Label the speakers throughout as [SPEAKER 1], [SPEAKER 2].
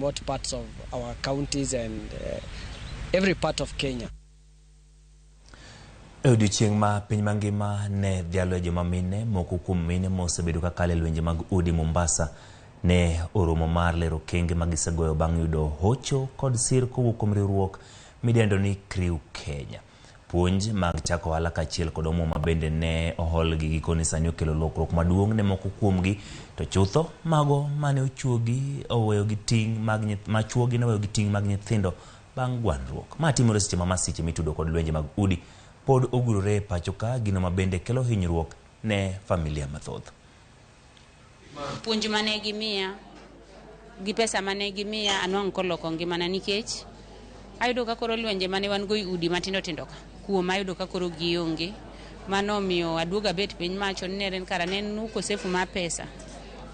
[SPEAKER 1] remote parts of our counties and every part of Kenya.
[SPEAKER 2] Odiochieng' ma piny mangima ne dhialo joma mine moko kuom mine mosebedo ka kale lwenje mag udi Mombasa ne oromo mar lero kenge magisegoyo bang' yudo hocho kod sir kowuok kuom riwruok midendo ni Crew Kenya. Puonj mag chako ohala kaachiel kod omwom bende ne ohol gi gikone sani okelo lokruok maduong' ne moko kuomgi to chutho mago mane ochuogi oweyo gi ting' mag chuogi ne oweyo gi ting' mag nyithindo bang' gwandruok. Ma timore seche ma masiche mitudo kod lwenje mag udi pod ogurore pacho ka gino mabende kelo hinyruok ne familia mathoth.
[SPEAKER 3] Puonj mane gimiya gi pesa mane gimiya anwang' koloko ngimana nikech ayudo ka koro lwenje mane wan go udi matindo tindo ka kuom ayudo ka koro gionge. Mano miyo aduoga bet piny macho ne en kara ne en ukosefu ma pesa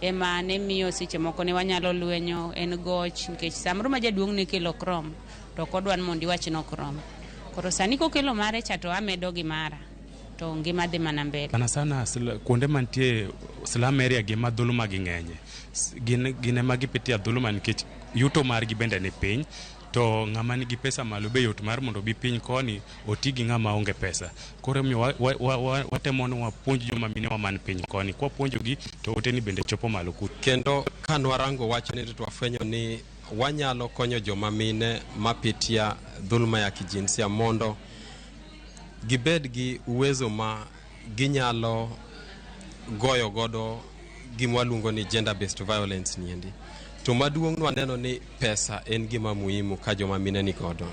[SPEAKER 3] ema ne miyo seche moko ne wanyalo lwenyo en goch nikech samoro ma jaduong' ne kelo krom to kodwan mondo iwach no krom. Koro sani kokelo mare cha to amedo gi mara to ngima dhi mana mbele.
[SPEAKER 4] Sana kuonde mantie slum area gi ma dhuluma gi ng'enye gine ma gipitia dhuluma nikech yuto mar gi bende ni piny to ng'ama nigi pesa malo be yot mar mondo bi piny koni oti gi ng'ama onge pesa. Koro miyo watemo ni wapuonj joma mine wa man piny koni kwa puonjo gi to oteni bende chopo malo ku.
[SPEAKER 5] Kendo kanwarango wacho ni to wafwenyo ni wanyalo konyo joma mine mapitia dhuluma ya kijinsia mondo gibed gi uwezo ma ginyalo goyo godo gima waluongo ni gender based violence niendi. To maduong' waneno ni pesa en gima muhimu ka joma mine ni godo.